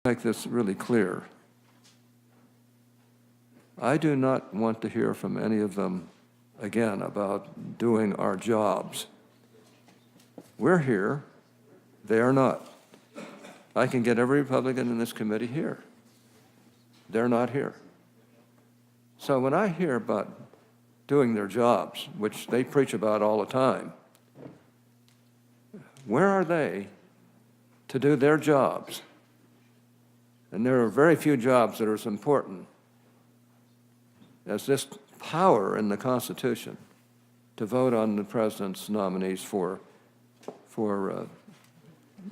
Make this really clear. I do not want to hear from any of them again about doing our jobs. We're here. They are not. I can get every Republican in this committee here. They're not here. So when I hear about doing their jobs, which they preach about all the time, where are they to do their jobs? And there are very few jobs that are as important as this power in the Constitution to vote on the president's nominees for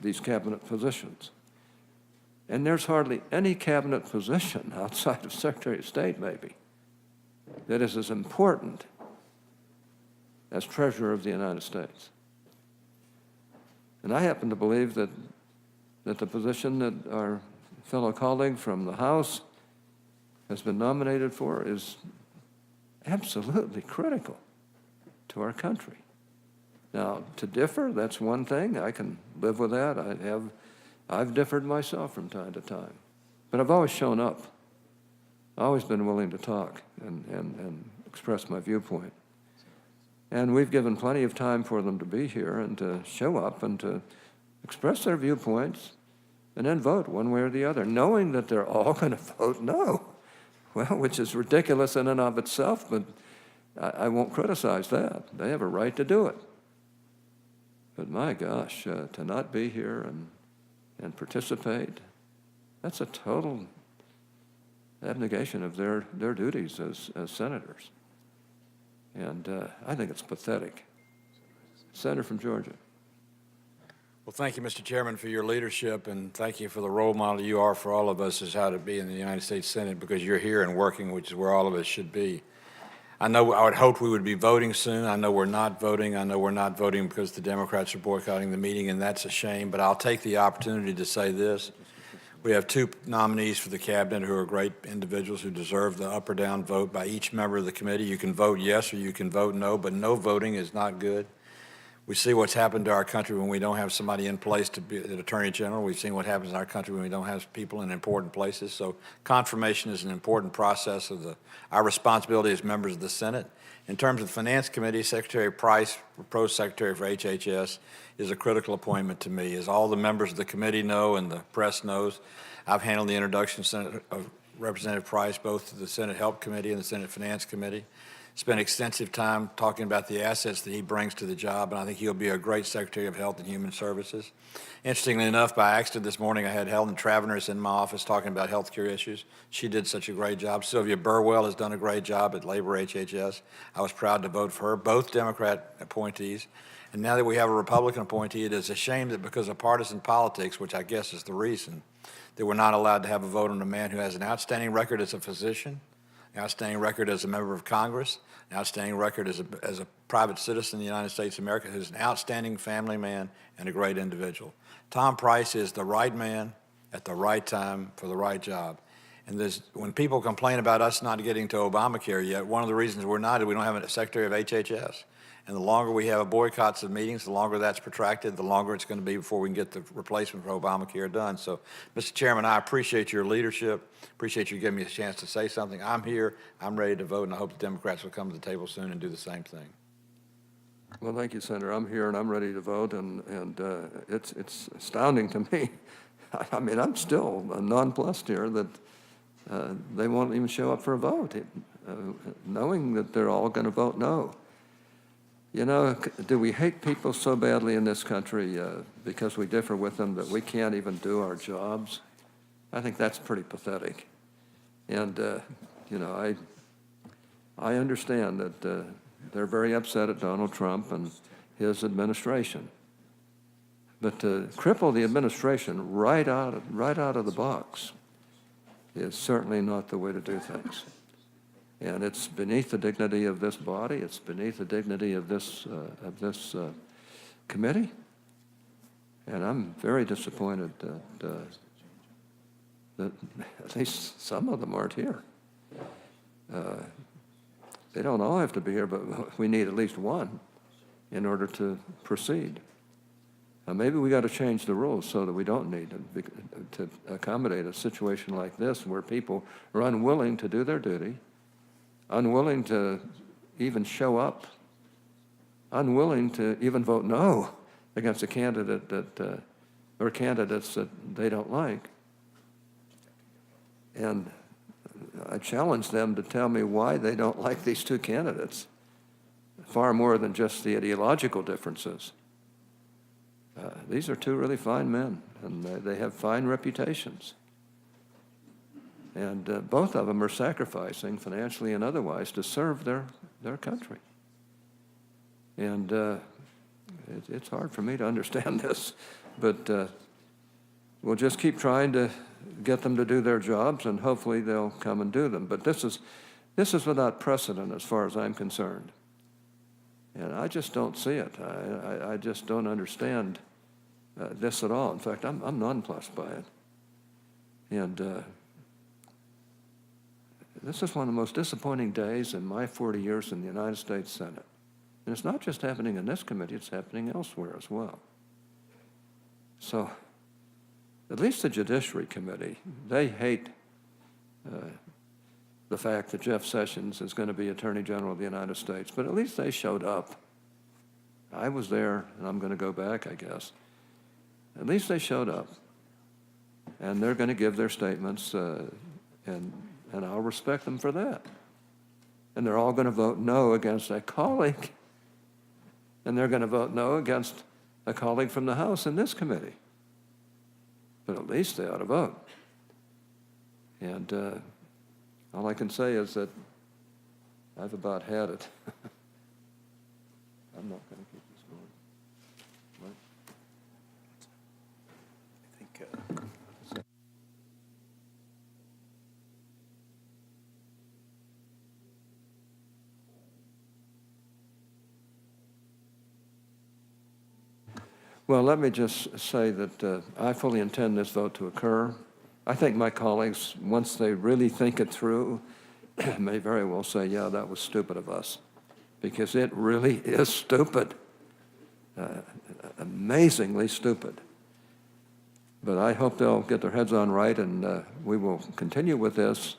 these cabinet positions. And there's hardly any cabinet position outside of Secretary of State, maybe, that is as important as Treasurer of the United States. And I happen to believe that the position that our fellow colleague from the House has been nominated for is absolutely critical to our country. Now, to differ, that's one thing. I can live with that. I've differed myself from time to time. But I've always shown up. I've always been willing to talk and express my viewpoint. And we've given plenty of time for them to be here and to show up and to express their viewpoints and then vote one way or the other, knowing that they're all going to vote no. Well, which is ridiculous in and of itself, but I won't criticize that. They have a right to do it. But my gosh, to not be here and participate, that's a total abnegation of their duties as senators. And I think it's pathetic. Senator from Georgia. Well, thank you, Mr. Chairman, for your leadership, and thank you for the role model you are for all of us as how to be in the United States Senate, because you're here and working, which is where all of us should be. I would hope we would be voting soon. I know we're not voting. I know we're not voting because the Democrats are boycotting the meeting, and that's a shame, but I'll take the opportunity to say this. We have two nominees for the cabinet who are great individuals who deserve the up or down vote by each member of the committee. You can vote yes or you can vote no, but no voting is not good. We see what's happened to our country when we don't have somebody in place to be the Attorney General. We've seen what happens in our country when we don't have people in important places. So confirmation is an important process of our responsibility as members of the Senate. In terms of the Finance Committee, Secretary Price, proposed Secretary for HHS, is a critical appointment to me. As all the members of the committee know and the press knows, I've handled the introduction of Representative Price both to the Senate Help Committee and the Senate Finance Committee. Spent extensive time talking about the assets that he brings to the job, and I think he'll be a great Secretary of Health and Human Services. Interestingly enough, by accident this morning, I had Helen Traverners in my office talking about health care issues. She did such a great job. Sylvia Burwell has done a great job at Labor HHS. I was proud to vote for her, both Democrat appointees. And now that we have a Republican appointee, it is a shame that because of partisan politics, which I guess is the reason, that we're not allowed to have a vote on a man who has an outstanding record as a physician, an outstanding record as a member of Congress, an outstanding record as a private citizen in the United States of America, who's an outstanding family man and a great individual. Tom Price is the right man at the right time for the right job. And when people complain about us not getting to Obamacare yet, one of the reasons we're not is we don't have a Secretary of HHS. And the longer we have boycotts of meetings, the longer that's protracted, the longer it's going to be before we can get the replacement for Obamacare done. So, Mr. Chairman, I appreciate your leadership, appreciate you giving me a chance to say something. I'm here, I'm ready to vote, and I hope the Democrats will come to the table soon and do the same thing. Well, thank you, Senator. I'm here and I'm ready to vote, and it's astounding to me. I mean, I'm still nonplussed here that they won't even show up for a vote, knowing that they're all going to vote no. You know, do we hate people so badly in this country because we differ with them that we can't even do our jobs? I think that's pretty pathetic. And, you know, I understand that they're very upset at Donald Trump and his administration. But to cripple the administration right out of the box is certainly not the way to do things. And it's beneath the dignity of this body. It's beneath the dignity of this committee. And I'm very disappointed that at least some of them aren't here. They don't all have to be here, but we need at least one in order to proceed. Maybe we got to change the rules so that we don't need to accommodate a situation like this where people are unwilling to do their duty, unwilling to even show up, unwilling to even vote no against a candidate that, or candidates that they don't like. And I challenge them to tell me why they don't like these two candidates, far more than just the ideological differences. These are two really fine men, and they have fine reputations. And both of them are sacrificing financially and otherwise to serve their country. And it's hard for me to understand this, but we'll just keep trying to get them to do their jobs, and hopefully they'll come and do them. But this is without precedent as far as I'm concerned. And I just don't see it. I just don't understand this at all. In fact, I'm nonplussed by it. And this is one of the most disappointing days in my 40 years in the United States Senate. And it's not just happening in this committee, it's happening elsewhere as well. So at least the Judiciary Committee, they hate the fact that Jeff Sessions is going to be Attorney General of the United States, but at least they showed up. I was there, and I'm going to go back, I guess. At least they showed up, and they're going to give their statements, and I'll respect them for that. And they're all going to vote no against a colleague, and they're going to vote no against a colleague from the House in this committee. But at least they ought to vote. And all I can say is that I've about had it. I'm not going to keep this going. What? I think Well, let me just say that I fully intend this vote to occur. I think my colleagues, once they really think it through, may very well say, yeah, that was stupid of us, because it really is stupid, amazingly stupid. But I hope they'll get their heads on right, and we will continue with this,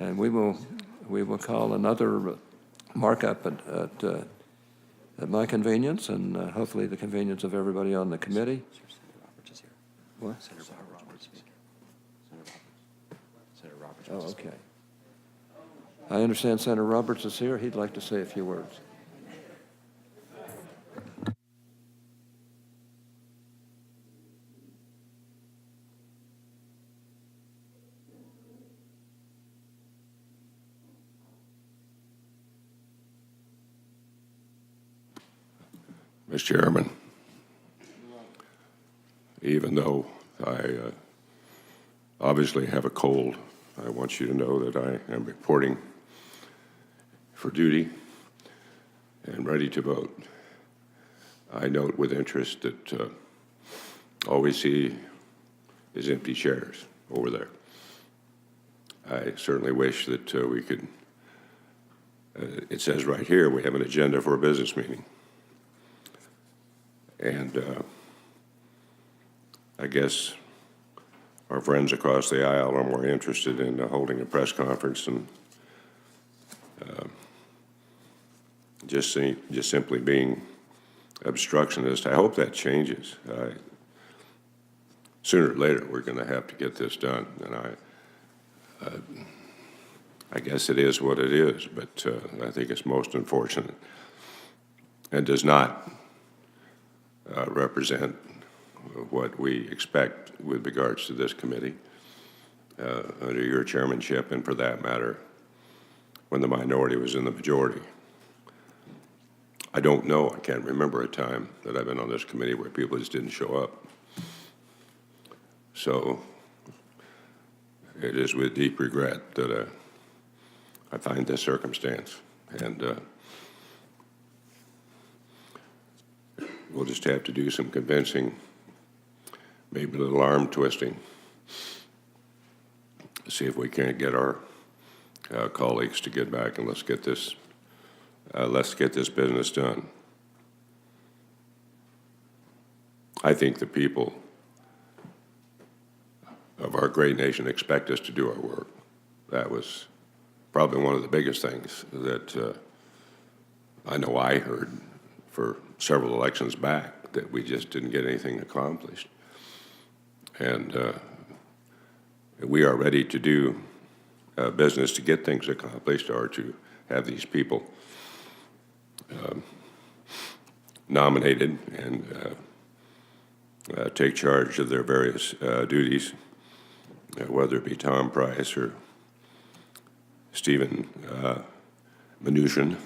and we will call another markup at my convenience, and hopefully the convenience of everybody on the committee. Senator Roberts is here. What? Senator Roberts is here. Senator Roberts. Oh, okay. I understand Senator Roberts is here. He'd like to say a few words. Mr. Chairman, even though I obviously have a cold, I want you to know that I am reporting for duty and ready to vote. I note with interest that all we see is empty chairs over there. I certainly wish that we could, it says right here, we have an agenda for a business meeting. And I guess our friends across the aisle are more interested in holding a press conference and just simply being obstructionist. I hope that changes. Sooner or later, we're going to have to get this done, and I guess it is what it is. But I think it's most unfortunate and does not represent what we expect with regards to this committee under your chairmanship, and for that matter, when the minority was in the majority. I don't know, I can't remember a time that I've been on this committee where people just didn't show up. So it is with deep regret that I find this circumstance, and we'll just have to do some convincing, maybe a little arm twisting, see if we can't get our colleagues to get back and let's get this business done. I think the people of our great nation expect us to do our work. That was probably one of the biggest things that I know I heard for several elections back, that we just didn't get anything accomplished. And we are ready to do business to get things accomplished, or to have these people nominated and take charge of their various duties, whether it be Tom Price or Steven Mnuchin,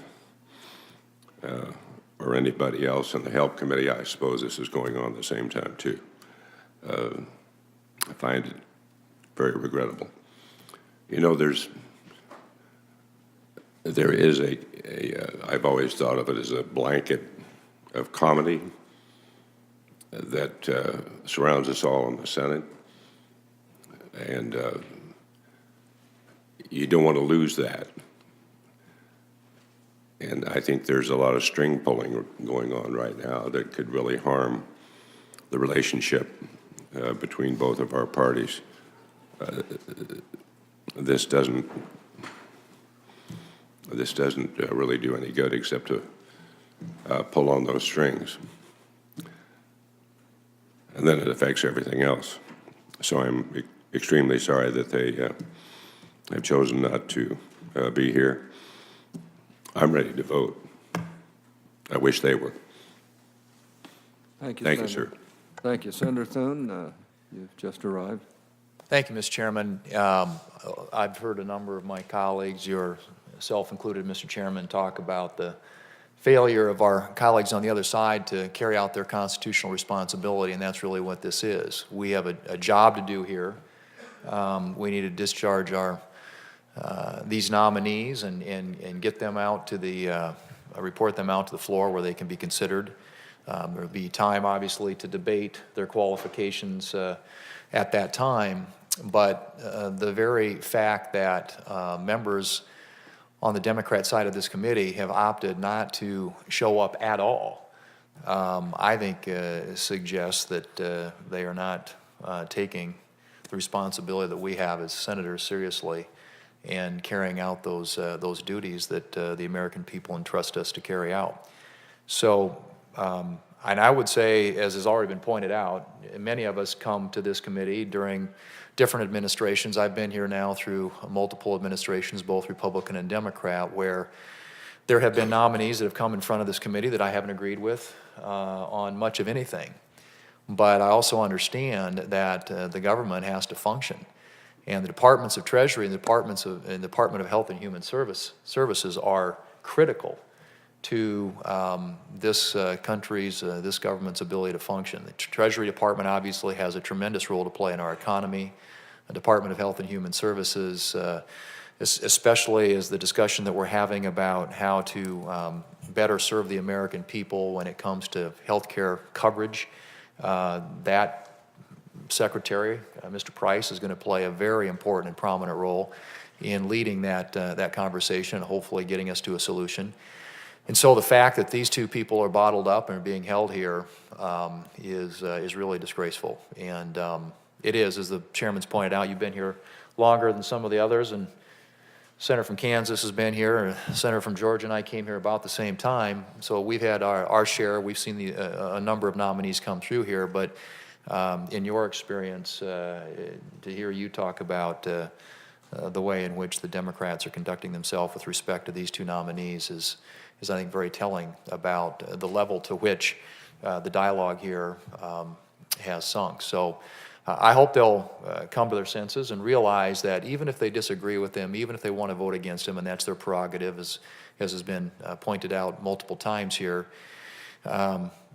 or anybody else in the Help Committee. I suppose this is going on at the same time, too. I find it very regrettable. You know, there is I've always thought of it as a blanket of comedy that surrounds us all in the Senate, and you don't want to lose that. And I think there's a lot of string pulling going on right now that could really harm the relationship between both of our parties. This doesn't really do any good except to pull on those strings. And then it affects everything else. So I'm extremely sorry that they have chosen not to be here. I'm ready to vote. I wish they were. Thank you, Thank you, Senator. sir. Thank you. Senator Thune, you've just arrived. Thank you, Mr. Chairman. I've heard a number of my colleagues, yourself included, Mr. Chairman, talk about the failure of our colleagues on the other side to carry out their constitutional responsibility, and that's really what this is. We have a job to do here. We need to discharge our these nominees and get them out to the report them out to the floor where they can be considered. There'll be time, obviously, to debate their qualifications at that time, but the very fact that members on the Democrat side of this committee have opted not to show up at all, I think suggests that they are not taking the responsibility that we have as senators seriously and carrying out those duties that the American people entrust us to carry out. So, and I would say, as has already been pointed out, many of us come to this committee during different administrations. I've been here now through multiple administrations, both Republican and Democrat, where there have been nominees that have come in front of this committee that I haven't agreed with on much of anything. But I also understand that the government has to function. And the departments of Treasury and the Department of Health and Human Services are critical to this country's, this government's ability to function. The Treasury Department obviously has a tremendous role to play in our economy. The Department of Health and Human Services, especially as the discussion that we're having about how to better serve the American people when it comes to health care coverage, that Secretary, Mr. Price, is going to play a very important and prominent role in leading that conversation and hopefully getting us to a solution. And so the fact that these two people are bottled up and are being held here is really disgraceful. And it is, as the chairman's pointed out, you've been here longer than some of the others, and Senator from Kansas has been here, and Senator from Georgia and I came here about the same time. So we've had our share. We've seen a number of nominees come through here, but in your experience, to hear you talk about the way in which the Democrats are conducting themselves with respect to these two nominees is I think very telling about the level to which the dialogue here has sunk. So I hope they'll come to their senses and realize that even if they disagree with them, even if they want to vote against them, and that's their prerogative, as has been pointed out multiple times here,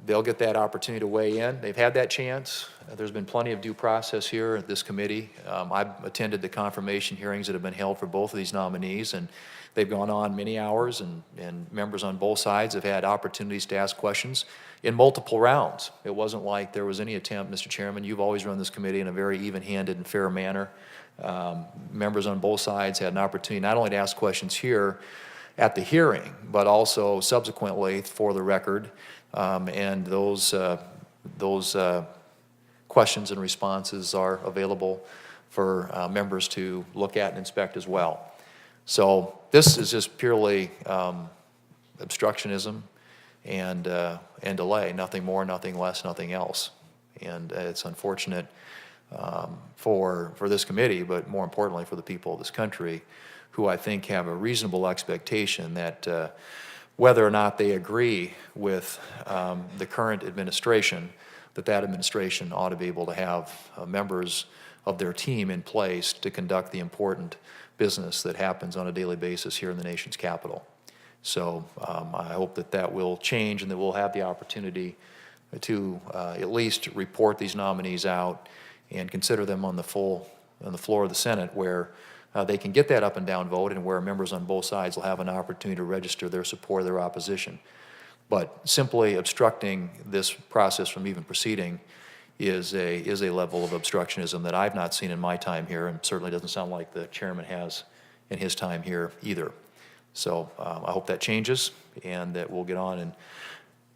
they'll get that opportunity to weigh in. They've had that chance. There's been plenty of due process here at this committee. I've attended the confirmation hearings that have been held for both of these nominees, and they've gone on many hours, and members on both sides have had opportunities to ask questions in multiple rounds. It wasn't like there was any attempt, Mr. Chairman. You've always run this committee in a very even-handed and fair manner. Members on both sides had an opportunity not only to ask questions here at the hearing, but also subsequently for the record. And those those questions and responses are available for members to look at and inspect as well. So this is just purely obstructionism and delay, nothing more, nothing less, nothing else. And it's unfortunate for this committee, but more importantly for the people of this country, who I think have a reasonable expectation that whether or not they agree with the current administration, that administration ought to be able to have members of their team in place to conduct the important business that happens on a daily basis here in the nation's capital. So I hope that will change and that we'll have the opportunity to at least report these nominees out and consider them on the floor of the Senate, where they can get that up and down vote, and where members on both sides will have an opportunity to register their support or their opposition. But simply obstructing this process from even proceeding is a level of obstructionism that I've not seen in my time here, and certainly doesn't sound like the chairman has in his time here either. So I hope that changes, and that we'll get on and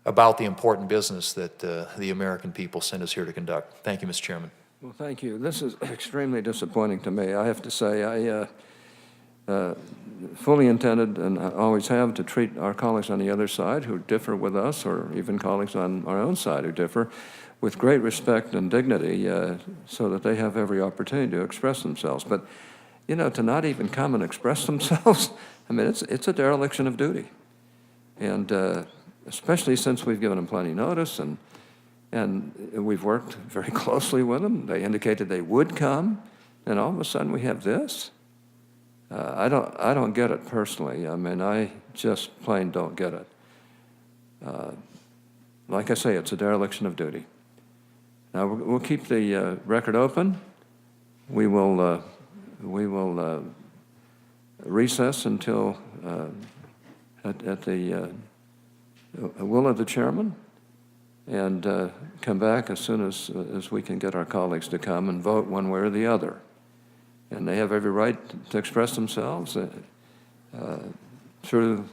about the important business that the American people sent us here to conduct. Thank you, Mr. Chairman. Well, thank you. This is extremely disappointing to me. I have to say, I fully intended, and I always have, to treat our colleagues on the other side who differ with us, or even colleagues on our own side who differ, with great respect and dignity, so that they have every opportunity to express themselves. But, you know, to not even come and express themselves, I mean, it's a dereliction of duty. And especially since we've given them plenty of notice, and we've worked very closely with them. They indicated they would come, and all of a sudden we have this. I don't get it personally. I mean, I just plain don't get it. Like I say, it's a dereliction of duty. Now we'll keep the record open. We will recess until at the will of the chairman, and come back as soon as we can get our colleagues to come and vote one way or the other. And they have every right to express themselves through